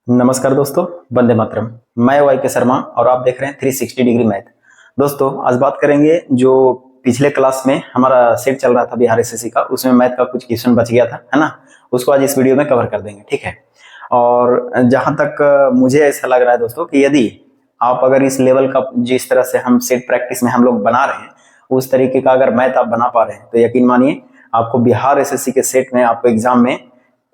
नमस्कार दोस्तों, वंदे मातरम। मैं वाई के शर्मा और आप देख रहे हैं 360 डिग्री मैथ। दोस्तों आज बात करेंगे जो पिछले क्लास में हमारा सेट चल रहा था बिहार एसएससी का, उसमें मैथ का कुछ क्वेश्चन बच गया था, है ना। उसको आज इस वीडियो में कवर कर देंगे, ठीक है। और जहां तक मुझे ऐसा लग रहा है दोस्तों कि यदि आप अगर इस लेवल का जिस तरह से हम सेट प्रैक्टिस में हम लोग बना रहे हैं उस तरीके का अगर मैथ आप बना पा रहे हैं तो यकीन मानिए आपको बिहार एसएससी के सेट में आपको एग्जाम में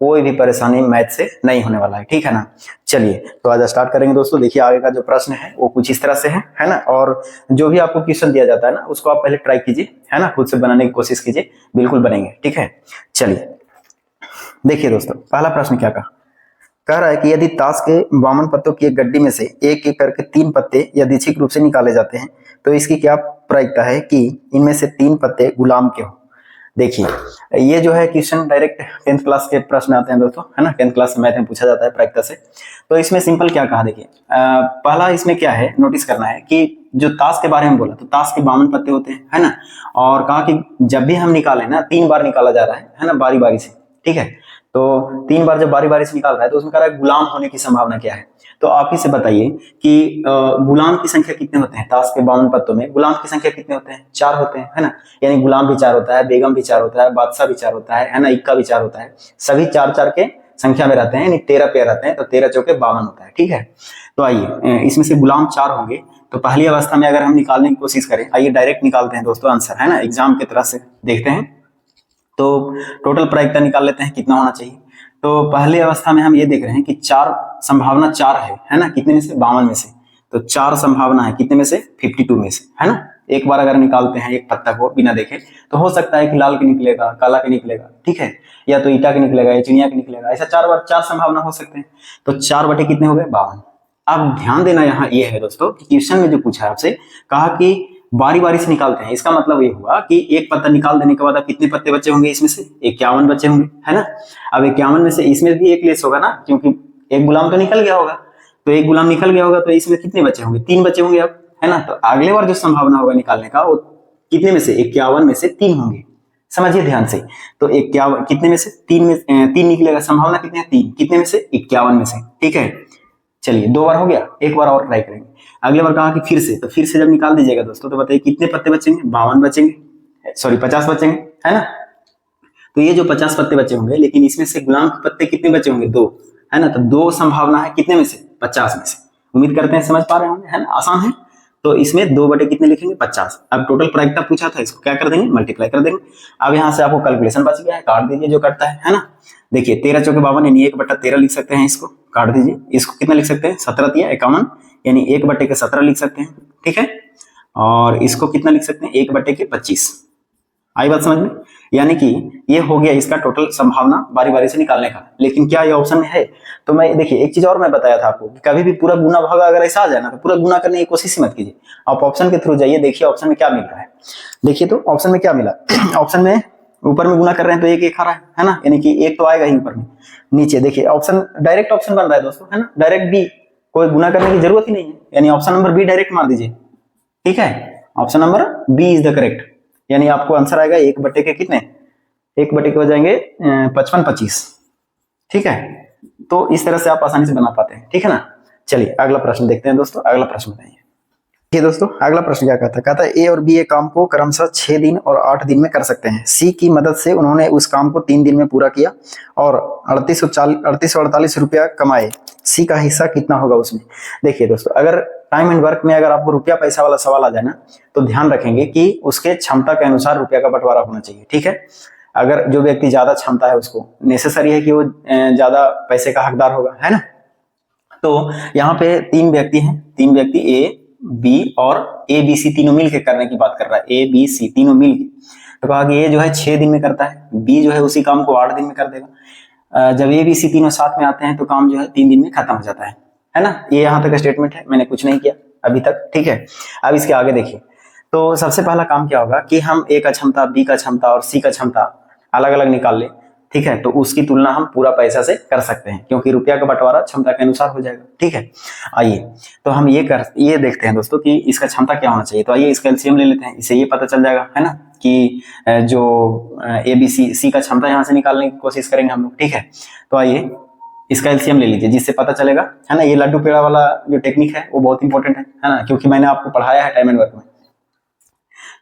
कोई भी परेशानी मैथ से नहीं होने वाला है, ठीक है ना। चलिए तो आज स्टार्ट करेंगे दोस्तों। देखिए आगे का जो प्रश्न है वो कुछ इस तरह से है ना। और जो भी आपको क्वेश्चन दिया जाता है ना उसको आप पहले ट्राई कीजिए, है ना, खुद से बनाने की कोशिश कीजिए, बिल्कुल बनेंगे, ठीक है। चलिए देखिए दोस्तों, पहला प्रश्न क्या कह रहा है कि यदि ताश के 52 पत्तों की एक गड्डी में से एक एक करके 3 पत्ते यादृच्छिक रूप से निकाले जाते हैं तो इसकी क्या प्रायिकता है कि इनमें से 3 पत्ते गुलाम के हो। देखिए ये जो है क्वेश्चन डायरेक्ट 10th क्लास के प्रश्न आते हैं दोस्तों, है ना। 10th क्लास में मैथ में पूछा जाता है प्रायिकता से। तो इसमें सिंपल क्या कहा, देखिए पहला इसमें क्या है नोटिस करना है कि जो ताश के बारे में बोला तो ताश के 52 पत्ते होते हैं, है ना। और कहा कि जब भी हम निकालें ना 3 बार निकाला जा रहा है ना, बारी बारी से, ठीक है। तो 3 बार जब बारी बारी से निकाल रहा है तो उसमें कह रहा है गुलाम होने की संभावना क्या है। तो आप ही से बताइए कि गुलाम की संख्या कितने होते हैं। ताश के 52 पत्तों में गुलाम की संख्या कितने होते हैं, 4 होते हैं, है ना। यानी गुलाम भी 4 होता है, बेगम भी 4 होता है, बादशाह भी 4 होता है ना, इक्का भी 4 होता है। सभी 4 4 के संख्या में रहते हैं, यानी 13 पेयर रहते हैं, तो 13 चौके 52 होता है, ठीक है। तो आइए इसमें से गुलाम 4 होंगे तो पहली अवस्था में अगर हम निकालने की कोशिश करें, आइए डायरेक्ट निकालते हैं दोस्तों आंसर, है ना, एग्जाम की तरह से देखते हैं। तो टोटल प्रायिकता निकाल लेते हैं कितना होना चाहिए। तो पहली अवस्था में हम ये देख रहे हैं कि 4 संभावना 4 है ना, कितने में से 52 में से। तो 4 संभावना है कितने में से 52 में से, है ना। एक बार अगर निकालते हैं एक पत्ता को बिना देखे तो हो सकता है कि लाल के निकलेगा, काला के निकलेगा, ठीक है, या तो ईटा के निकलेगा या चिड़िया के निकलेगा। ऐसा 4 बार 4 संभावना हो सकते हैं। तो 4 बटे कितने हो गए 52। अब ध्यान देना यहाँ ये है दोस्तों कि क्वेश्चन में जो पूछा है आपसे, कहा कि बारी बारी से निकालते हैं। इसका मतलब ये हुआ कि एक पत्ता निकाल देने के बाद अब कितने पत्ते बचे होंगे, इसमें से 51 बचे होंगे, है ना। अब 51 में से इसमें भी एक लेस होगा ना, क्योंकि एक गुलाम तो निकल गया होगा। तो एक गुलाम निकल गया होगा तो इसमें कितने बचे होंगे, 3 बचे होंगे अब, है ना। तो अगले बार जो संभावना होगा निकालने का वो कितने में से 51 में से 3 होंगे। समझिए ध्यान से। तो 51 कितने में से 3 में 3 निकलेगा। संभावना कितने हैं 3, कितने में से 51 में से, ठीक है। चलिए 2 बार हो गया, एक बार और ट्राई करेंगे। अगले बार कहा कि फिर से, तो फिर से जब निकाल दीजिएगा दोस्तों तो बताइए कितने पत्ते बचेंगे, 52 बचेंगे, सॉरी 50 बचेंगे, है ना। तो ये जो 50 पत्ते बचे होंगे, लेकिन इसमें से गुलाम के पत्ते कितने बचे होंगे 2, है ना। तो 2 संभावना है कितने में से 50 में से। उम्मीद करते हैं समझ पा रहे होंगे, है ना, आसान है। तो इसमें 2 बटे कितने लिखेंगे 50। अब टोटल प्रायिकता पूछा था, इसको क्या कर देंगे मल्टीप्लाई कर देंगे। अब यहाँ से आपको कैलकुलेशन बच गया है, काट दीजिए जो कटता है ना। देखिए 13 चौके 52 यानी 1/13 लिख सकते हैं, इसको काट दीजिए। इसको कितना लिख सकते हैं 17 या 51 यानी 1/17 लिख सकते हैं, ठीक है। और इसको कितना लिख सकते हैं 1/25। आई बात समझ में। यानी कि ये हो गया इसका टोटल संभावना बारी बारी से निकालने का। लेकिन क्या ये ऑप्शन में है। तो मैं देखिए एक चीज और मैं बताया था आपको कि कभी भी पूरा गुना भागा अगर ऐसा आ जाए ना तो पूरा गुना करने की कोशिश ही मत कीजिए। आप ऑप्शन के थ्रू जाइए, देखिए ऑप्शन में क्या मिल रहा है। देखिए तो ऑप्शन में क्या मिला ऑप्शन में ऊपर में गुना कर रहे हैं तो एक एक आ रहा है ना, यानी कि एक तो आएगा ही ऊपर में। नीचे देखिए ऑप्शन डायरेक्ट ऑप्शन बन रहा है दोस्तों, है ना, डायरेक्ट बी, कोई गुना करने की जरूरत ही नहीं है। यानी ऑप्शन नंबर बी डायरेक्ट मार दीजिए, ठीक है। Option number B is the correct. यानी आपको आंसर आएगा 1 बटे के कितने, 1 बटे के हो जाएंगे 55 25, ठीक है। तो इस तरह से आप आसानी से बना पाते हैं, ठीक है ना। चलिए अगला प्रश्न देखते हैं दोस्तों। अगला प्रश्न बताइए। देखिए दोस्तों अगला प्रश्न क्या कहता है ए और बी एक काम को क्रमशः 6 दिन और 8 दिन में कर सकते हैं। सी की मदद से उन्होंने उस काम को 3 दिन में पूरा किया और 3848 रुपया कमाए। सी का हिस्सा कितना होगा उसमें। देखिए दोस्तों अगर टाइम एंड वर्क में अगर आपको रुपया पैसा वाला सवाल आ जाए ना तो ध्यान रखेंगे कि उसके क्षमता के अनुसार रुपया का बंटवारा होना चाहिए, ठीक है। अगर जो व्यक्ति ज्यादा क्षमता है उसको नेसेसरी है कि वो ज्यादा पैसे का हकदार होगा, है ना। तो यहाँ पे 3 व्यक्ति हैं, 3 व्यक्ति ए बी और ए बी सी तीनों मिलकर करने की बात कर रहा है। ए बी सी तीनों मिलकर। तो कहा कि ए जो है 6 दिन में करता है, बी जो है उसी काम को 8 दिन में कर देगा। जब ए बी सी तीनों साथ में आते हैं तो काम जो है 3 दिन में खत्म हो जाता है ना। ये यहाँ तक स्टेटमेंट है, मैंने कुछ नहीं किया अभी तक, ठीक है। अब इसके आगे देखिए। तो सबसे पहला काम क्या होगा कि हम ए का क्षमता, बी का क्षमता और सी का क्षमता अलग अलग निकाल ले, ठीक है। तो उसकी तुलना हम पूरा पैसा से कर सकते हैं क्योंकि रुपया का बंटवारा क्षमता के अनुसार हो जाएगा, ठीक है। आइए तो हम ये देखते हैं दोस्तों कि इसका क्षमता क्या होना चाहिए। तो आइए इसका एलसीएम ले लेते हैं, इससे ये पता चल जाएगा, है ना, कि जो ए बी सी का क्षमता यहाँ से निकालने की कोशिश करेंगे हम लोग, ठीक है। तो आइए इसका एलसीएम ले लीजिए, जिससे पता चलेगा, है ना। ये लड्डू पेड़ा वाला जो टेक्निक है वो बहुत इंपॉर्टेंट है ना, क्योंकि मैंने आपको पढ़ाया है टाइम एंड वर्क में।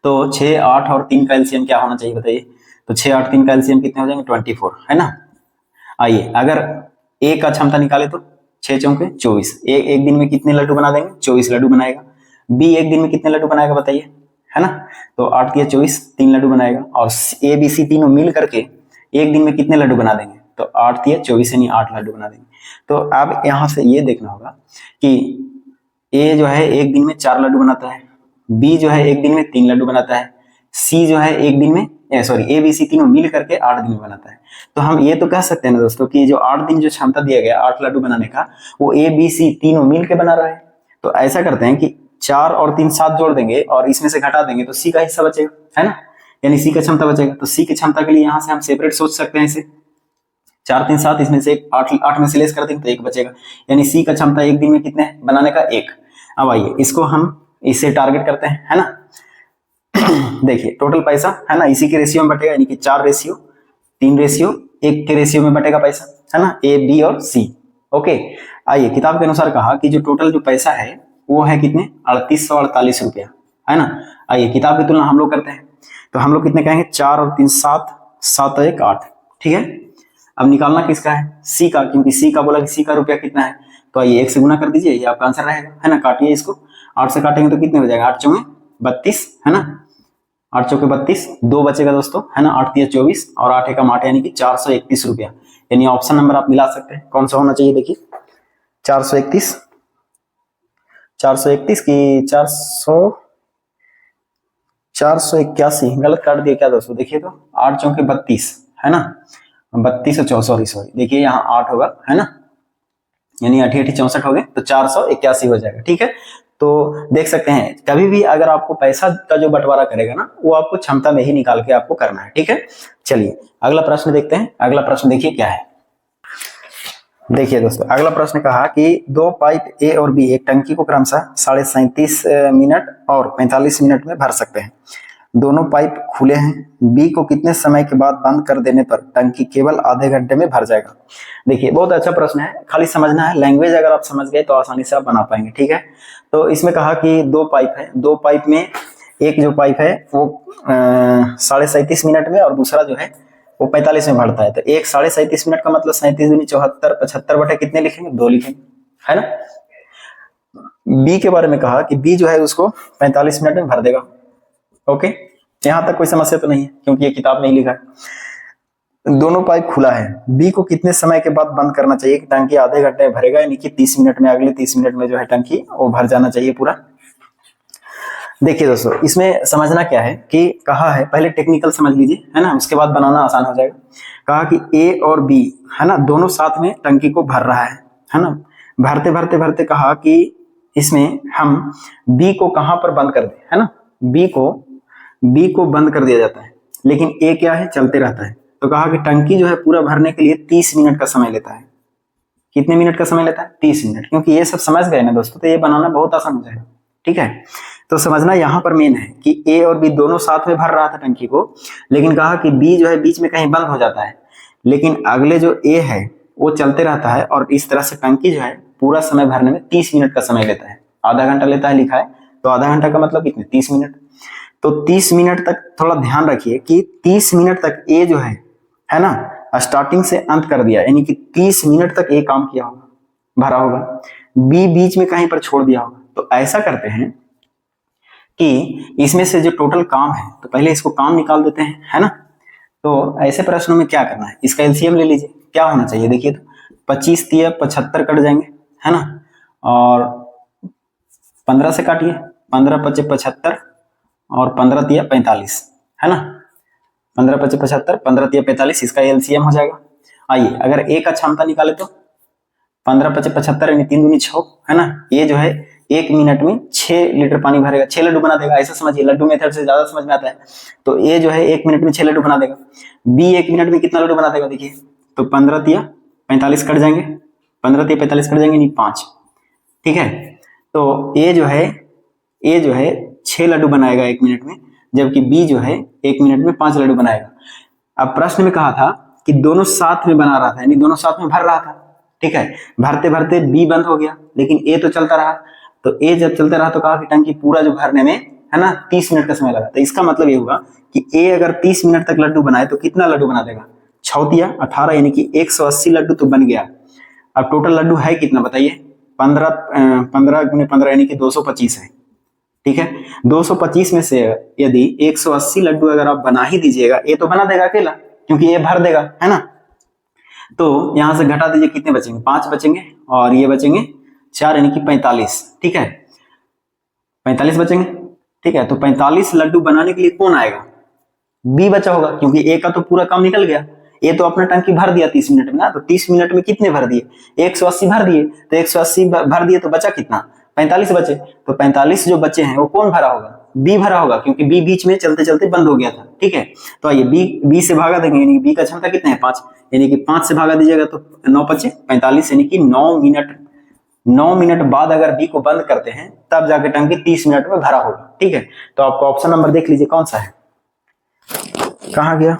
तो 6, 8 और 3 का एलसीएम क्या होना चाहिए बताइए। तो 6, 8, 3 का एलसीएम कितने हो जाएंगे, 24, है ना। आइए अगर ए का क्षमता निकाले तो 6 चौके 24, एक दिन में कितने लड्डू बना देंगे, 24 लड्डू बनाएगा। बी एक दिन में कितने लड्डू बनाएगा बताइए, है ना। तो 8 तिया 24, 3 लड्डू बनाएगा। और ए बी सी तीनों मिल करके एक दिन में कितने लड्डू बना देंगे, तो 8 तिया 24 यानी 8 लड्डू बना देंगे। तो अब यहाँ से ये देखना होगा कि ए जो है एक दिन में 4 लड्डू बनाता है, बी जो है एक दिन में 3 लड्डू बनाता है, सी जो है एक दिन में ए बी सी तीनों मिल करके 8 दिन में बनाता है। तो हम ये तो कह सकते हैं ना दोस्तों कि जो 8 दिन जो क्षमता दिया गया 8 लड्डू बनाने का, वो ए बी सी तीनों मिल के बना रहा है। तो ऐसा करते हैं कि 4 और 3 7 जोड़ देंगे और इसमें से घटा देंगे तो सी का हिस्सा बचेगा, है ना, यानी सी का क्षमता बचेगा। तो सी की क्षमता के लिए यहाँ से हम सेपरेट सोच सकते हैं इसे, 4 3 7, इसमें से 8 में से लेस कर देंगे तो 1 बचेगा, यानी सी का क्षमता एक दिन में कितने बनाने का, 1। अब आइए इसको हम इससे टारगेट करते हैं, है ना। देखिए टोटल पैसा, है ना, इसी के रेशियो में बटेगा, यानी कि 4 रेशियो 3 रेशियो 1 के रेशियो में बटेगा पैसा, है ना, ए बी और सी। ओके, आइए किताब के अनुसार कहा कि जो टोटल जो पैसा है वो है कितने, 3848 रुपया, है ना। आइए किताब की तुलना हम लोग करते हैं, तो हम लोग कितने कहेंगे, 4 और 3 7, 7 और 1 8, ठीक है। अब निकालना किसका है, सी का, क्योंकि सी का बोला कि सी का रुपया कितना है। तो आइए 1 से गुना कर दीजिए, ये आपका आंसर रहेगा, है ना। काटिए इसको, 8 से काटेंगे तो कितने हो जाएगा, 8 चौके 32, है ना, 8 चौके 32, 2 बचेगा दोस्तों, है ना, 8 तिया 24 और 8 एकम 8, यानी कि 431 रुपया। यानी ऑप्शन नंबर आप मिला सकते हैं, कौन सा होना चाहिए देखिए, 431 की 481, गलत काट दिया क्या दोस्तों, देखिए तो 8 चौके 32, है ना, 32 और सॉरी देखिए यहाँ 8 होगा, है ना, यानी 8 8 64 हो गए, तो 481 हो जाएगा, ठीक है। तो देख सकते हैं कभी भी अगर आपको पैसा का जो बंटवारा करेगा ना, वो आपको क्षमता में ही निकाल के आपको करना है, ठीक है। चलिए अगला प्रश्न देखते हैं। अगला प्रश्न देखिए क्या है। देखिए दोस्तों अगला प्रश्न कहा कि 2 पाइप ए और बी एक टंकी को क्रमशः 37.5 मिनट और 45 मिनट में भर सकते हैं। दोनों पाइप खुले हैं, बी को कितने समय के बाद बंद कर देने पर टंकी केवल आधे घंटे में भर जाएगा। देखिए बहुत अच्छा प्रश्न है, खाली समझना है, लैंग्वेज अगर आप समझ गए तो आसानी से आप बना पाएंगे, ठीक है। तो इसमें कहा कि 2 पाइप है, 2 पाइप में एक जो पाइप है वो 37.5 मिनट में और दूसरा जो है वो 45 में भरता है। तो एक 37.5 मिनट का मतलब 37 दूनी 74, 75 बटे कितने लिखेंगे, 2 लिखेंगे, है ना। बी के बारे में कहा कि बी जो है उसको 45 मिनट में भर देगा। ओके, यहां तक कोई समस्या तो नहीं है क्योंकि ये किताब में ही लिखा है। दोनों पाइप खुला है, बी को कितने समय के बाद बंद करना चाहिए कि टंकी आधे घंटे में भरेगा, यानी कि 30 मिनट में, अगले 30 मिनट में जो है टंकी वो भर जाना चाहिए पूरा। देखिए दोस्तों इसमें समझना क्या है कि कहा है, पहले टेक्निकल समझ लीजिए, है ना, उसके बाद बनाना आसान हो जाएगा। कहा कि ए और बी, है ना, दोनों साथ में टंकी को भर रहा है ना। भरते भरते भरते कहा कि इसमें हम बी को कहां पर बंद कर दें, है ना, बी को बंद कर दिया जाता है, लेकिन ए क्या है, चलते रहता है। तो कहा कि टंकी जो है पूरा भरने के लिए 30 मिनट का समय लेता है। कितने मिनट का समय लेता है, 30 मिनट। क्योंकि ये सब समझ गए ना दोस्तों तो ये बनाना बहुत आसान हो जाएगा, ठीक है। तो समझना यहाँ पर मेन है कि ए और बी दोनों साथ में भर रहा था टंकी को, लेकिन कहा कि बी जो है बीच में कहीं बंद हो जाता है, लेकिन अगले जो ए है वो चलते रहता है और इस तरह से टंकी जो है पूरा समय भरने में 30 मिनट का समय लेता है। आधा घंटा लेता है लिखा है, तो आधा घंटा का मतलब कितने, 30 मिनट। तो 30 मिनट तक थोड़ा ध्यान रखिए कि 30 मिनट तक ए जो है ना, स्टार्टिंग से अंत कर दिया, यानी कि 30 मिनट तक ए काम किया होगा, भरा होगा, बी बीच में कहीं पर छोड़ दिया होगा। तो ऐसा करते हैं कि इसमें से जो टोटल काम है, तो पहले इसको काम निकाल देते हैं, है ना। तो ऐसे प्रश्नों में क्या करना है, इसका एलसीएम ले लीजिए, क्या होना चाहिए देखिए, तो 25 तिया 75 कट जाएंगे, है ना, और 15 से काटिए, 15 पचे 75 और 15 तिया 45, है ना, 15 पचे 75, 15 तिया 45, इसका एलसीएम हो जाएगा। आइए अगर ए का क्षमता निकाले तो 15 पचे 75 यानी 3 दूनी 6, है ना। ये जो है 1 मिनट में 6 लीटर पानी भरेगा, 6 लड्डू बना देगा, ऐसा समझिए, लड्डू मेथड से ज्यादा समझ में आता है। तो ए जो है 1 मिनट में 6 लड्डू बना देगा, बी 1 मिनट में कितना लड्डू बना देगा देखिए, तो 15 तिया 45 कट जाएंगे, 15 तिया 45 कट जाएंगे, नहीं 5, ठीक है। तो ए जो है 6 लड्डू बनाएगा 1 मिनट में, जबकि बी जो है 1 मिनट में 5 लड्डू बनाएगा। अब प्रश्न में कहा था कि दोनों साथ में बना रहा था, यानी दोनों साथ में भर रहा था, ठीक है। भरते भरते बी बंद हो गया, लेकिन ए तो चलता रहा। तो ए जब चलता रहा तो कहा कि टंकी पूरा जो भरने में है ना 30 मिनट का समय लगा। तो इसका मतलब ये होगा कि ए अगर 30 मिनट तक लड्डू बनाए तो कितना लड्डू बना देगा, 6 18 यानी कि 180 लड्डू तो बन गया। अब टोटल लड्डू है कितना बताइए, 15 गुने 15 यानी कि 225 है, ठीक है। 225 में से यदि 180 लड्डू अगर आप बना ही दीजिएगा, ये तो बना देगा अकेला क्योंकि ये भर देगा, है ना। तो यहां से घटा दीजिए, कितने बचेंगे, 5 बचेंगे और ये बचेंगे 4 यानी कि 45, ठीक है। 45 बचेंगे, ठीक है। तो 45 लड्डू बनाने के लिए कौन आएगा, बी बचा होगा, क्योंकि ए का तो पूरा काम निकल गया। ये तो अपना टंकी भर दिया 30 मिनट में ना, तो 30 मिनट में कितने भर दिए, 180 भर दिए। तो 180 भर दिए तो बचा कितना, 45 बचे। तो 45 जो बचे हैं वो कौन भरा होगा, बी भरा होगा, क्योंकि बी बीच में चलते चलते बंद हो गया था, ठीक है। तो आइए बी से भागा देंगे, यानी बी का क्षमता कितना है 5, यानी कि 5 से भागा दीजिएगा तो 9 बचे, 45 यानी कि 9 मिनट बाद अगर बी को बंद करते हैं तब जाके टंकी 30 मिनट में भरा होगा, ठीक है। तो आपको ऑप्शन नंबर देख लीजिए कौन सा है, कहां गया,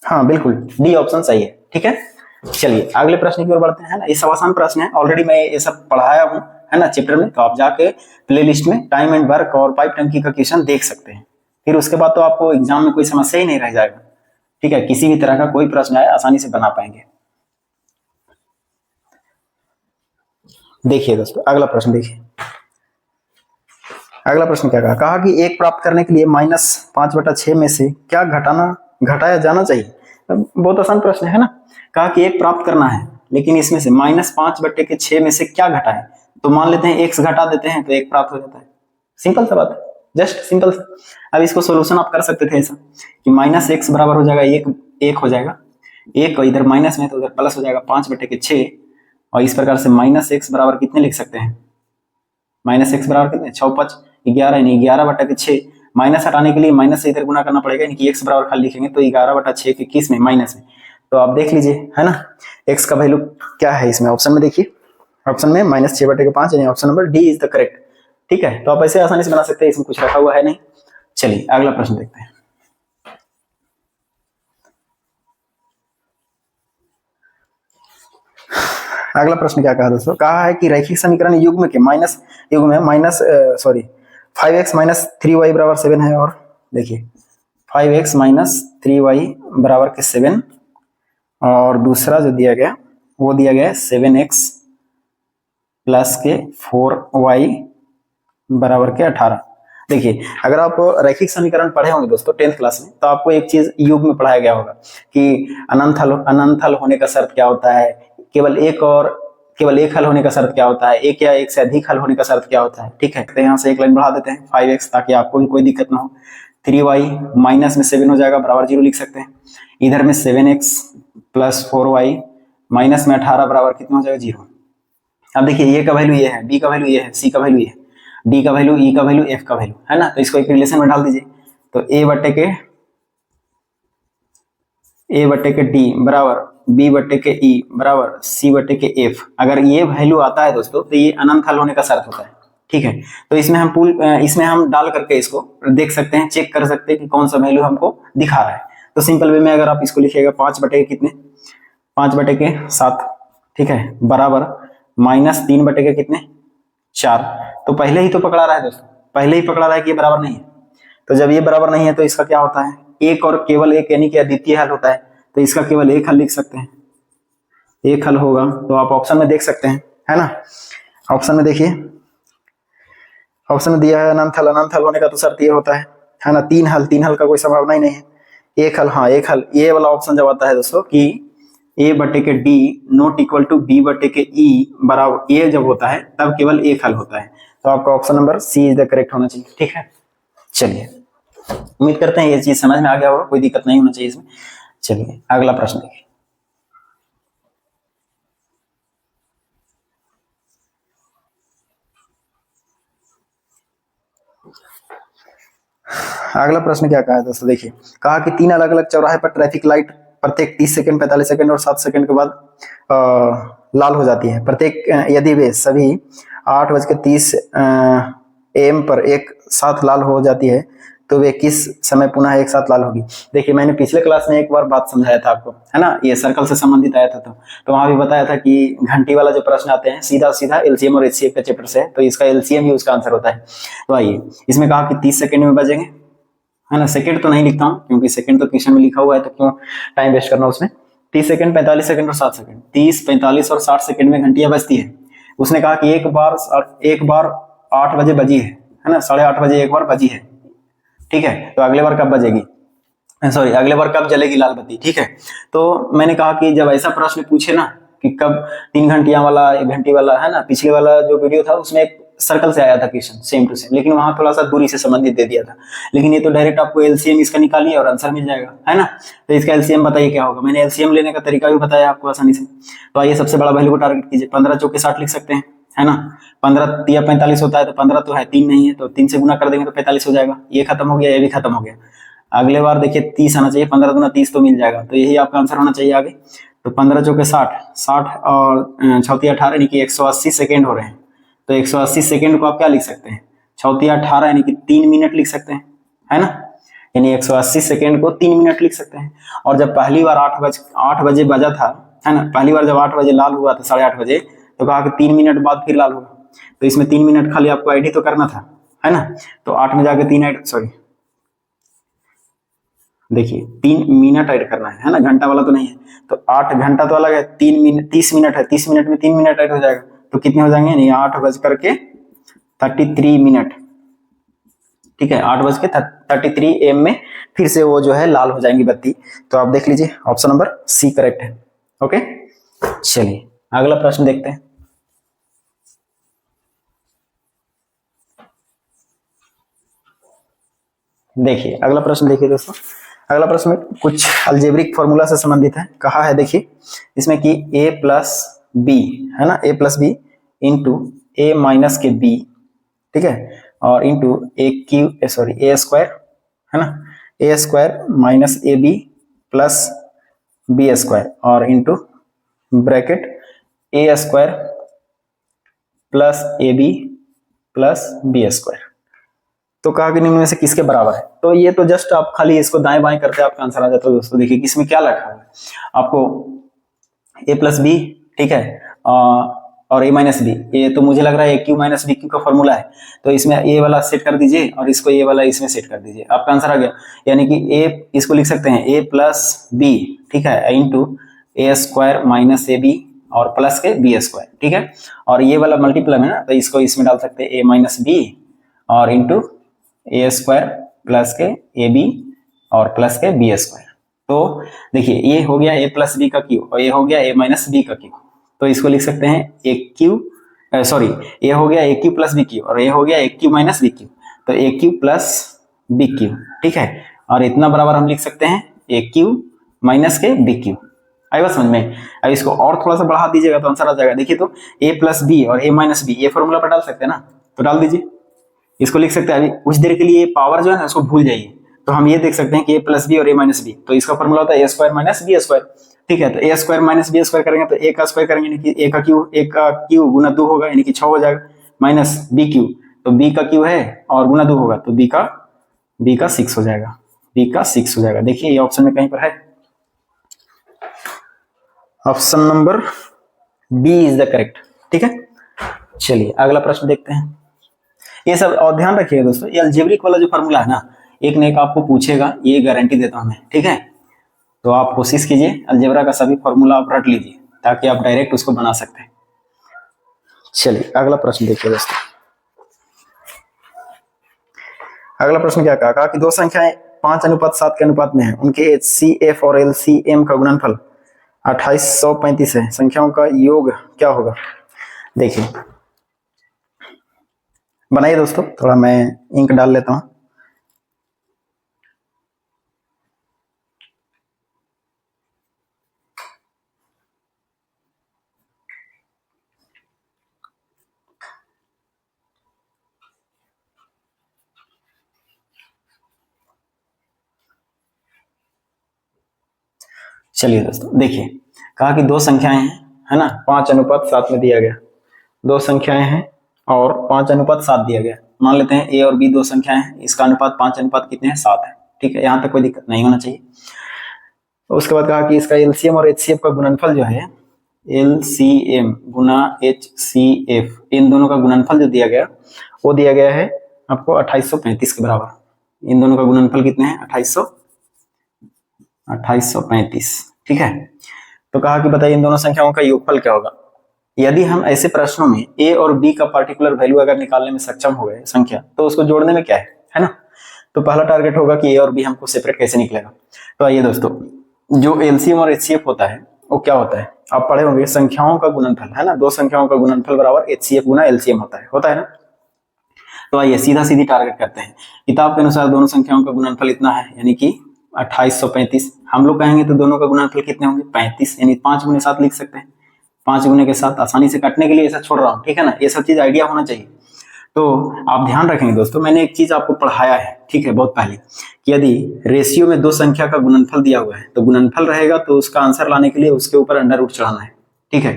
हाँ बिल्कुल डी ऑप्शन सही है, ठीक है। चलिए अगले प्रश्न की ओर बढ़ते हैं ना। ये सब आसान प्रश्न है, ऑलरेडी मैं ये सब पढ़ाया हूं, है ना, चैप्टर में। तो आप जाके प्लेलिस्ट में टाइम एंड वर्क और पाइप टंकी का क्वेश्चन देख सकते हैं। फिर उसके बाद तो आपको एग्जाम में कोई समस्या ही नहीं रह जाएगा, ठीक है। किसी भी तरह का कोई प्रश्न आए आसानी से बना पाएंगे। देखिए दोस्तों अगला प्रश्न देखिए, अगला प्रश्न क्या कहा, कहा कि 1 प्राप्त करने के लिए -5/6 में से क्या घटाया जाना चाहिए। बहुत आसान प्रश्न है ना। कहा कि 1 प्राप्त करना है, लेकिन इसमें से -5/6 में से क्या घटाएं। तो मान लेते हैं x घटा देते हैं तो 1 प्राप्त हो जाता है। सिंपल सा बात है, जस्ट सिंपल सा। अब इसको सोल्यूशन आप कर सकते थे ऐसा कि -x बराबर हो जाएगा 1 हो जाएगा, 1 इधर माइनस में तो उधर प्लस हो जाएगा 5/6। और इस प्रकार से -x बराबर कितने लिख सकते हैं, -x बराबर कितने, 6 5 11, यानी 11/6। माइनस हटाने के लिए माइनस से इधर गुना करना पड़ेगा, यानी कि x बराबर खाली लिखेंगे तो 11/6 के किस में, माइनस में। तो आप देख लीजिए, है ना, x का वैल्यू क्या है इसमें, ऑप्शन में देखिए, ऑप्शन में -6/5, यानी option number D is the correct, ठीक है। तो आप ऐसे आसानी से बना सकते हैं, इसमें कुछ रखा हुआ है नहीं। चलिए अगला प्रश्न देखते हैं। अगला प्रश्न क्या कहा दोस्तों, कहा है कि रैखिक समीकरण युग्म के सॉरी 5x - 3y बराबर 7 है। और देखिए 5x - 3y बराबर के 7, और दूसरा जो दिया गया वो दिया गया है 7x प्लस के 4y बराबर के 18। देखिए अगर आप रैखिक समीकरण पढ़े होंगे दोस्तों 10th क्लास में, तो आपको एक चीज युग में पढ़ाया गया होगा कि अनंत हल होने का शर्त क्या होता है, केवल एक हल होने का शर्त क्या होता है, एक या एक से अधिक हल होने का शर्त क्या होता है, ठीक है। तो यहाँ से एक लाइन बढ़ा देते हैं 5x, ताकि आपको भी कोई दिक्कत ना हो। 3y माइनस में 7 हो जाएगा, बराबर 0 लिख सकते हैं। इधर में 7x प्लस 4y माइनस में 18 बराबर कितना हो जाएगा, 0। अब देखिए ए का वैल्यू ये है, बी का वैल्यू ये है, सी का वैल्यू ये है, डी का वैल्यू, ई का वैल्यू, एफ का वैल्यू, है ना। तो इसको एक रिलेशन में डाल दीजिए। तो ए बट्टे के डी बराबर बी बट्टे के ई बराबर सी बट्टे के एफ। अगर ये वैल्यू आता है दोस्तों तो ये अनंत हल होने का शर्त होता है, ठीक है। तो इसमें हम डाल करके इसको देख सकते हैं, चेक कर सकते हैं कि कौन सा वैल्यू हमको दिखा रहा है। तो सिंपल वे में अगर आप इसको लिखिएगा 5 बटे के कितने, 5 बटे के 7, ठीक है, बराबर -3 बटे के कितने, 4। तो पहले ही तो पकड़ा रहा है दोस्तों, पहले ही पकड़ा रहा है कि ये बराबर नहीं है। तो जब ये बराबर नहीं है तो इसका क्या होता है, एक और केवल एक, यानी कि अद्वितीय हल होता है। तो इसका केवल एक हल लिख सकते हैं, एक हल होगा। तो आप ऑप्शन में देख सकते हैं, है ना। ऑप्शन में देखिए, ऑप्शन में दिया है अनंत हल होने का तो शर्त ये होता है ना, 3 हल का कोई संभावना ही नहीं है। एक हल, हाँ एक हल, ये वाला ऑप्शन जब आता है दोस्तों कि a बटे के d not equal to b बटे के e बराबर a जब होता है तब केवल एक हल होता है। तो आपका option number C is the correct होना चाहिए, ठीक है। चलिए उम्मीद करते हैं ये चीज समझ में आ गया होगा, कोई दिक्कत नहीं होना चाहिए इसमें। चलिए अगला प्रश्न देखिए। अगला प्रश्न क्या कहा है दोस्तों, देखिए कहा कि 3 अलग अलग चौराहे पर ट्रैफिक लाइट प्रत्येक 30 सेकंड, 45 सेकंड और 7 सेकंड के बाद लाल हो जाती है। प्रत्येक यदि वे सभी 8:30 AM पर एक साथ लाल हो जाती है तो वे किस समय पुनः एक साथ लाल होगी। देखिए मैंने पिछले क्लास में एक बार बात समझाया था आपको, है ना, ये सर्कल से संबंधित आया था, तो वहां भी बताया था कि घंटी वाला जो प्रश्न आते हैं सीधा सीधा एलसीएम और एचसीएफ के चैप्टर से है, तो इसका एलसीएम ही उसका आंसर होता है। तो आइए, इसमें कहा कि 30 सेकंड में बजेंगे, है ना, सेकंड तो नहीं लिखता हूँ क्योंकि सेकंड तो क्वेश्चन में लिखा हुआ है, तो क्यों टाइम वेस्ट करना उसमें। 30 सेकंड, 45 सेकंड और 60 सेकंड, 30, 45 और 60 सेकंड में घंटियां बजती है। उसने कहा कि एक बार 8 बजे बजी है ना, 8:30 बजे एक बार बजी है, ठीक है, तो अगले बार कब बजेगी, सॉरी अगले बार कब जलेगी लाल बत्ती, ठीक है। तो मैंने कहा कि जब ऐसा प्रश्न पूछे ना कि कब 3 घंटियां वाला, 1 घंटी वाला, है ना, पिछले वाला जो वीडियो था उसमें एक सर्कल से आया था क्वेश्चन सेम टू सेम, लेकिन वहां थोड़ा सा दूरी से संबंधित दे दिया था, लेकिन ये तो डायरेक्ट आपको एलसीएम इसका निकालिए और आंसर मिल जाएगा, है ना। तो इसका एलसीएम बताइए क्या होगा, मैंने एलसीएम लेने का तरीका भी बताया आपको आसानी से। तो आइए सबसे बड़ा वैल्यू को टारगेट कीजिए, 15 चौके 60 लिख सकते हैं, है ना। 15 या 45 होता है, तो 15 तो है, 3 नहीं है, तो 3 से गुना कर देंगे तो 45 हो जाएगा, ये खत्म हो गया, ये भी खत्म हो गया। अगले बार देखिए 30 आना चाहिए, 15 दूना 30 तो मिल जाएगा, तो यही आपका आंसर होना चाहिए आगे। तो 15 चौके 60, 60 और 6 18 यानी कि 180 सेकेंड हो रहे हैं, तो 180 सेकेंड को आप क्या लिख सकते हैं, 6 18 यानी कि 3 मिनट लिख सकते हैं, है ना, यानी 180 सेकेंड को 3 मिनट लिख सकते हैं। और जब पहली बार 8 बजे बजा था, है ना, पहली बार जब 8 बजे लाल हुआ था 8:30 बजे, तो कहा कि 3 मिनट बाद फिर लाल होगा, तो इसमें 3 मिनट खाली आपको आईडी तो करना था, है ना। तो 8 में जाके 3 ऐड, सॉरी देखिए 3 मिनट ऐड करना है ना, घंटा वाला तो नहीं है, तो 8 घंटा तो अलग है, 3 मिनट 30 मिनट है, 30 मिनट में 3 मिनट ऐड हो जाएगा, तो कितने हो जाएंगे, नहीं 8 बज करके 33 मिनट, ठीक है, 8 बज के 33 एम में फिर से वो जो है लाल हो जाएंगी बत्ती। तो आप देख लीजिए ऑप्शन नंबर सी करेक्ट है। ओके, चलिए अगला प्रश्न देखते हैं। देखिए अगला प्रश्न, देखिए दोस्तों, अगला प्रश्न कुछ अलजेब्रिक फॉर्मूला से संबंधित है। कहा है देखिए इसमें कि a प्लस बी, है ना, a plus B into A minus के बी, ठीक है, और इंटू ए स्क्वायर, है ना, A square minus A B plus B square, और into bracket A square plus A B plus B square. तो कहा कि निम्न में से किसके बराबर है। तो ये तो जस्ट आप खाली इसको दाएं बाएं करते आपका आंसर आ जाता है दोस्तों। देखिए इसमें क्या लिखा हुआ है आपको, a प्लस बी, ठीक है, और a माइनस बी, ये तो मुझे लग रहा है ए क्यू माइनस बी क्यू का फॉर्मूला है, तो इसमें a वाला सेट कर दीजिए और इसको a वाला इसमें सेट कर दीजिए, आपका आंसर आ गया। यानी कि a इसको लिख सकते हैं a प्लस बी, ठीक है, into A square minus A B और प्लस के बी स्क्वायर, ठीक है, और ये वाला मल्टीप्लाई है ना, तो इसको इसमें डाल सकते हैं a माइनस बी और इंटू ए स्क्वायर प्लस के ए बी और प्लस के बी स्क्वायर। तो देखिए ये हो गया ए प्लस बी का क्यू और ये हो गया ए माइनस बी का क्यू, तो इसको लिख सकते हैं ए क्यू, सॉरी ये हो गया ए क्यू प्लस बी क्यू और ये हो गया ए क्यू माइनस बी क्यू, तो ए क्यू प्लस बी क्यू, ठीक है, और इतना बराबर हम लिख सकते हैं ए क्यू माइनस के बी क्यू। आई बात समझ में। अब इसको और थोड़ा सा बढ़ा दीजिएगा तो आंसर आ जाएगा। देखिए तो ए प्लस बी और ए माइनस बी ये फॉर्मूला पर डाल सकते हैं ना, तो डाल दीजिए, इसको लिख सकते हैं। अभी कुछ देर के लिए पावर जो है ना उसको भूल जाइए, तो हम ये देख सकते हैं कि ए प्लस बी और ए माइनस बी, तो इसका फॉर्मूला होता है ए स्क्वायर माइनस बी स्क्वायर, ठीक है, तो ए स्क्वायर माइनस बी स्क्वायर करेंगे तो ए का स्क्वायर करेंगे यानी कि ए का क्यू गुना 2 होगा यानी कि 6 हो जाएगा, माइनस बी क्यू, तो बी का क्यू है और गुना 2 होगा तो बी का 6 हो जाएगा, बी का 6 हो जाएगा। देखिए ये ऑप्शन में कहीं पर है, option number B is the correct, ठीक है। चलिए अगला प्रश्न देखते हैं। ये सब और ध्यान रखिएगा दोस्तों, ये अलजेब्रिक वाला जो फॉर्मूला है ना, एक न एक आपको पूछेगा, ये गारंटी देता हूं मैं, ठीक है, तो आप कोशिश कीजिए अलजेब्रा का सभी फॉर्मूला आप रट लीजिए ताकि आप डायरेक्ट उसको बना सकते हैं। चलिए अगला प्रश्न देखिए दोस्तों। अगला प्रश्न क्या कहा कि दो संख्याएं 5:7 के अनुपात में है, उनके HCF और LCM का गुणनफल 2835 है, संख्याओं का योग क्या होगा। देखिए बनाइए दोस्तों, थोड़ा मैं इंक डाल लेता हूं। चलिए दोस्तों देखिए, कहा कि दो संख्याएं हैं, है ना, 5:7 में दिया गया, दो संख्याएं हैं और 5:7 दिया गया, मान लेते हैं ए और बी दो संख्याएं हैं, इसका अनुपात 5 अनुपात कितने हैं 7 है। ठीक है, यहाँ तक कोई दिक्कत नहीं होना चाहिए। उसके बाद कहा कि इसका एलसीएम और एचसीएफ का गुणनफल जो है, एलसीएम गुना एचसीएफ, इन दोनों का गुणनफल जो दिया गया वो दिया गया है आपको 2835 के बराबर। इन दोनों का गुणनफल कितने हैं 2835। ठीक है, तो कहा कि बताइए इन दोनों संख्याओं का योगफल क्या होगा। यदि हम ऐसे प्रश्नों में ए और बी का पार्टिकुलर वैल्यू अगर निकालने में सक्षम हो गए संख्या, तो उसको जोड़ने में क्या है ना। तो पहला टारगेट होगा कि ए और बी हमको सेपरेट कैसे निकलेगा। तो आइए दोस्तों, जो एलसीएम और एचसीएफ होता है वो क्या होता है, आप पढ़े होंगे, संख्याओं का गुणनफल है ना, दो संख्याओं का गुणनफल बराबर एचसीएफ गुना एलसीएम होता है ना। तो आइए सीधा सीधी टारगेट करते हैं। किताब के अनुसार दोनों संख्याओं का गुणनफल इतना है, यानी कि 2835। हम लोग कहेंगे तो दोनों का गुणनफल कितने होंगे 35, यानी 5 गुने 7 लिख सकते हैं। 5 गुने के साथ आसानी से काटने के लिए ऐसा छोड़ रहा हूँ, ठीक है ना, ये सब चीज आइडिया होना चाहिए। तो आप ध्यान रखेंगे दोस्तों, मैंने एक चीज आपको पढ़ाया है, ठीक है, बहुत पहले, कि यदि रेशियो में दो संख्या का गुणनफल दिया हुआ है तो गुणनफल रहेगा, तो उसका आंसर लाने के लिए उसके ऊपर अंडर रूट चढ़ाना है। ठीक है,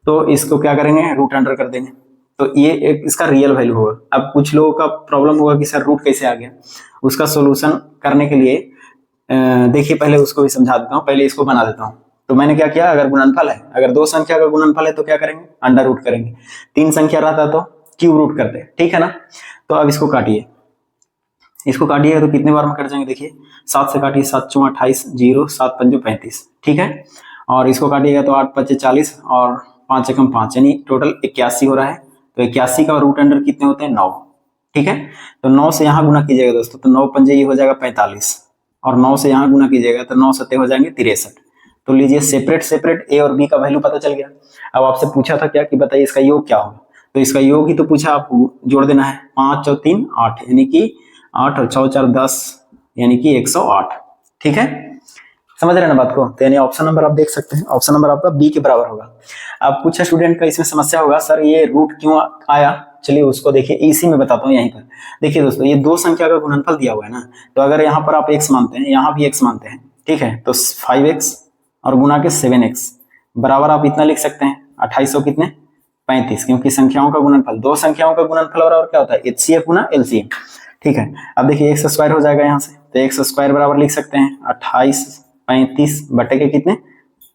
तो इसको क्या करेंगे, रूट अंडर कर देंगे, तो ये एक इसका रियल वैल्यू होगा। अब कुछ लोगों का प्रॉब्लम होगा कि सर रूट कैसे आ गया, उसका सोल्यूशन करने के लिए देखिए पहले उसको भी समझा देता हूँ, पहले इसको बना देता हूँ। तो मैंने क्या किया, अगर गुणनफल है, अगर दो संख्या का गुणनफल है तो क्या करेंगे, अंडर रूट करेंगे। 3 संख्या रहता तो क्यूब रूट करते, ठीक है ना। तो अब इसको काटिए, इसको काटिएगा तो कितने बार में कट जाएंगे, देखिए 7 से काटिए, 7 चौं 28, 0 7 पंजों 35, ठीक है। और इसको काटिएगा तो 8 पच्चे 40 और 5 एकम 5, यानी टोटल 81 हो रहा है। तो 81 का रूट अंडर कितने होते हैं 9, ठीक है। तो 9 से यहाँ गुना कीजिएगा दोस्तों, तो 9 पंजे ये हो जाएगा 45, और 9 से यहाँ गुना कीजिएगा तो 9 सत्ते हो जाएंगे 63। तो लीजिए सेपरेट सेपरेट ए और बी का वैल्यू पता चल गया। अब आपसे पूछा था क्या कि बताइए इसका योग क्या होगा, तो इसका योग ही तो पूछा, आपको जोड़ देना है। 5 और 3 8, यानी कि 8 और 6 4 10, यानी कि 108। ठीक है, समझ रहे हैं ना बात को। तो यानी ऑप्शन नंबर आप देख सकते हैं, ऑप्शन नंबर आपका बी के बराबर होगा। अब कुछ स्टूडेंट का इसमें समस्या होगा, सर ये रूट क्यों आया, चलिए उसको देखिए, इसी में बताता हूँ यहीं पर। देखिए दोस्तों, ये दो संख्या का गुणनफल दिया हुआ है ना, तो अगर यहाँ पर आप x मानते हैं, यहाँ भी x मानते हैं, ठीक है, तो 5x और गुना के 7x बराबर आप इतना लिख सकते हैं 2800 कितने 35, क्योंकि संख्याओं का गुणनफल, दो संख्याओं का गुणनफल बराबर क्या होता है एचसीएफ गुना एलसीएम। ठीक है, अब देखिए एक्स स्क्वायर हो जाएगा यहाँ से, तो एक्स स्क्वायर बराबर लिख सकते हैं 28 35 बटे के कितने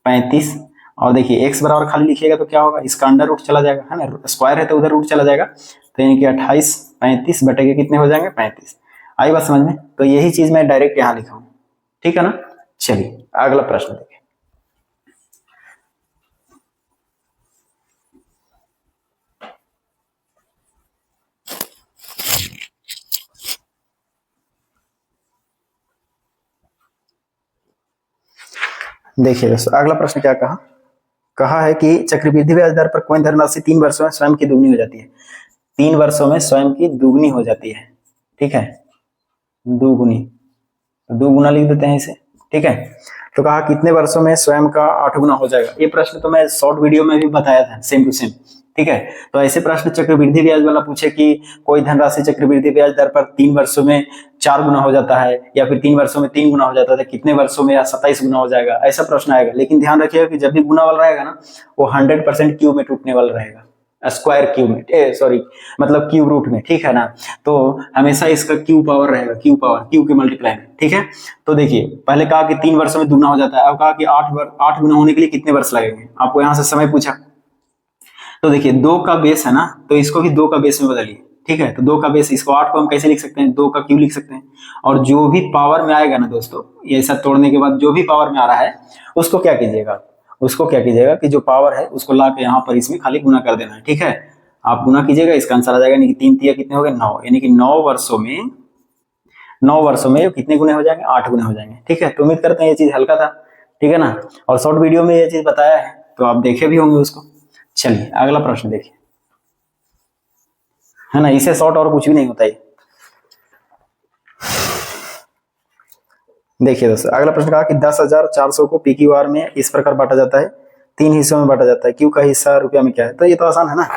35, और देखिए x बराबर खाली लिखिएगा तो क्या होगा, इसका अंडर रूट चला जाएगा, है ना, स्क्वायर है तो उधर रूट चला जाएगा, तो यानी कि 28 35 बटे के कितने हो जाएंगे 35। आई बात समझ में। तो यही चीज मैं डायरेक्ट यहाँ लिखा हूँ, ठीक है ना। चलिए अगला प्रश्न देखिए। देखिए दोस्तों, अगला प्रश्न क्या कहा, कहा है कि चक्रवृद्धि ब्याज दर पर कोई धनराशि 3 वर्षों में स्वयं की दुगनी हो जाती है। 3 वर्षों में स्वयं की दुगनी हो जाती है, ठीक है, दुगुनी, दो गुना लिख देते हैं इसे, ठीक है। तो कहा कितने वर्षों में स्वयं का 8 गुना हो जाएगा। ये प्रश्न तो मैं शॉर्ट वीडियो में भी बताया था, सेम टू सेम, ठीक है। तो ऐसे प्रश्न चक्रवृद्धि ब्याज वाला पूछे कि कोई धनराशि चक्रवृद्धि ब्याज दर पर 3 वर्षों में 4 गुना हो जाता है, या फिर 3 वर्षों में 3 गुना हो जाता है, कितने वर्षों में या 27 गुना हो जाएगा, ऐसा प्रश्न आएगा। लेकिन ध्यान रखिएगा कि जब भी गुना वाला रहेगा ना, वो 100% क्यूब में टूटने वाला रहेगा, स्क्वायर क्यूब में, सॉरी मतलब क्यूब रूट में, ठीक है ना। तो हमेशा इसका क्यू पावर रहेगा, क्यू पावर क्यू के मल्टीप्लाई में, ठीक है। तो देखिए पहले कहा कि 3 वर्षों में दुगना हो जाता है, अब कहा कि 8 गुना होने के लिए कितने वर्ष लगेंगे, आपको यहाँ से समय पूछा। तो देखिए 2 का बेस है ना, तो इसको भी 2 का बेस में बदलिए, ठीक है। तो 2 का बेस, इसको 8 को हम कैसे लिख सकते हैं, 2 का क्यू लिख सकते हैं। और जो भी पावर में आएगा ना दोस्तों, ये सब तोड़ने के बाद जो भी पावर में आ रहा है उसको क्या कीजिएगा, उसको क्या कीजिएगा कि जो पावर है उसको ला के यहाँ पर इसमें खाली गुना कर देना है, ठीक है। आप गुना कीजिएगा, इसका आंसर आ जाएगा, यानी कि 3 तिया कितने हो गए 9, यानी कि 9 वर्षों में कितने गुने हो जाएंगे 8 गुने हो जाएंगे, ठीक है। तो उम्मीद करते हैं ये चीज हल्का था, ठीक है ना, और शॉर्ट वीडियो में ये चीज बताया है तो आप देखे भी होंगे उसको। चलिए अगला प्रश्न देखिए, है ना, इसे शॉर्ट और कुछ भी नहीं होता है। देखिए दोस्तों, अगला प्रश्न कहा कि 10,400 को पी क्यू आर में इस प्रकार बांटा जाता है, 3 हिस्सों में बांटा जाता है, क्यू का हिस्सा रुपया में क्या है। तो ये तो आसान है ना,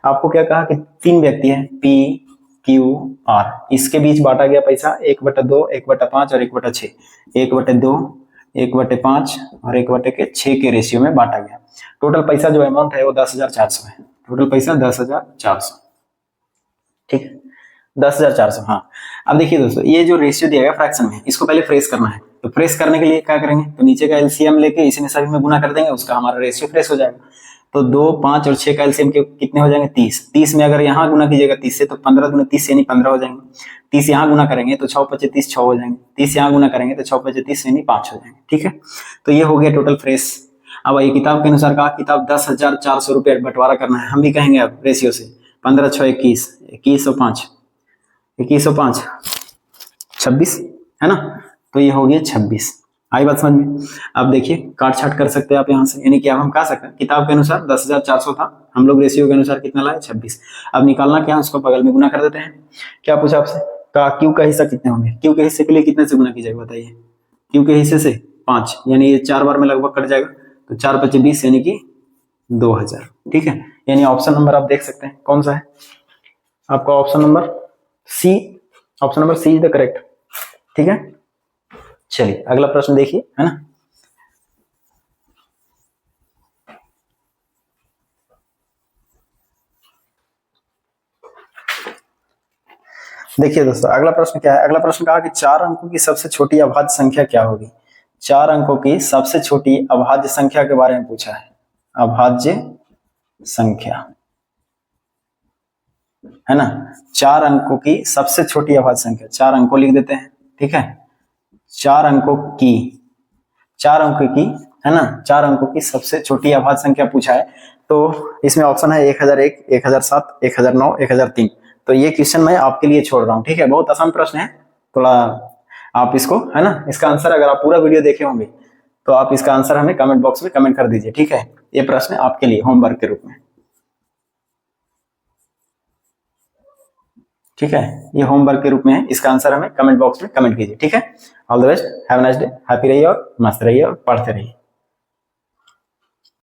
आपको क्या कहा कि 3 व्यक्ति हैं पी क्यू आर, इसके बीच बांटा गया पैसा 1/2 1/5 और 1/6, 1/2 1/5 और 1/6 के रेशियो में बांटा गया। टोटल पैसा जो अमाउंट है वो 10,400 है, टोटल पैसा 10,400, ठीक है। 10,400। हाँ, अब देखिए दोस्तों, ये जो रेशियो दिया गया फ्रैक्शन में, इसको पहले फ्रेश करना है। तो फ्रेश करने के लिए क्या करेंगे, तो नीचे का एलसीएम लेके इसमें सभी में गुना कर देंगे, उसका हमारा रेशियो फ्रेश हो जाएगा। तो 2, 5 और 6 का एलसीएम के कितने हो जाएंगे, 30। 30 में अगर यहाँ गुना कीजिएगा 30 से, तो 15 दूनी 30 यानी 15 हो जाएंगे। 30 यहाँ गुना करेंगे तो 6 5 30 6 हो जाएंगे। 30 यहाँ गुना करेंगे तो 6 5 30 यानी 5 हो जाएंगे। ठीक है, तो ये हो गया टोटल फ्रेश। अब ये किताब के अनुसार कहा, किताब 10,400 रुपये बंटवारा करना है। हम भी कहेंगे अब रेशियो से, 15 6 21, 2105, 2105 26 है ना। तो ये हो गया 26। आई बात समझ में। अब देखिए काट छाट कर सकते हैं आप यहाँ से, यानी कि अब हम कह सकते हैं किताब के अनुसार 10,400 था, हम लोग रेशियो के अनुसार कितना लाए, 26। अब निकालना क्या है, उसको बगल में गुना कर देते हैं। क्या पूछा आपसे, का क्यू का हिस्सा कितने होंगे, क्यू के हिस्से के लिए कितने से गुना कीजिएगा बताइए। क्यू के हिस्से से 5, यानी ये 4 बार में लगभग कट जाएगा। तो 4 5 20 यानी कि 2000। ठीक है, यानी ऑप्शन नंबर आप देख सकते हैं कौन सा है आपका, option number C. Option number C is the correct. ठीक है, चलिए अगला प्रश्न देखिए, है ना। देखिए दोस्तों अगला प्रश्न क्या है, अगला प्रश्न कहा कि 4 अंकों की सबसे छोटी अभाज्य संख्या क्या होगी। 4 अंकों की सबसे छोटी अभाज्य संख्या के बारे में पूछा है। अभाज्य संख्या, है ना। 4 अंकों की सबसे छोटी अभाज्य संख्या, 4 अंकों लिख देते हैं। ठीक है, 4 अंकों की, 4 अंकों की, है ना, 4 अंकों की सबसे छोटी अभाज्य संख्या पूछा है। तो इसमें ऑप्शन है 1001, 1007, 1009, 1003। तो ये क्वेश्चन मैं आपके लिए छोड़ रहा हूँ। ठीक है, बहुत आसान प्रश्न है, थोड़ा आप इसको, है ना, इसका आंसर अगर आप पूरा वीडियो देखे होंगे तो आप इसका आंसर हमें कमेंट बॉक्स में कमेंट कर दीजिए। ठीक है, ये प्रश्न आपके लिए होमवर्क के रूप में। ठीक है, ये होमवर्क के रूप में है, इसका आंसर हमें कमेंट बॉक्स में कमेंट कीजिए। ठीक है, all the best, have a nice day, happy रहिए और मस्त रहिए और पढ़ते रहिए।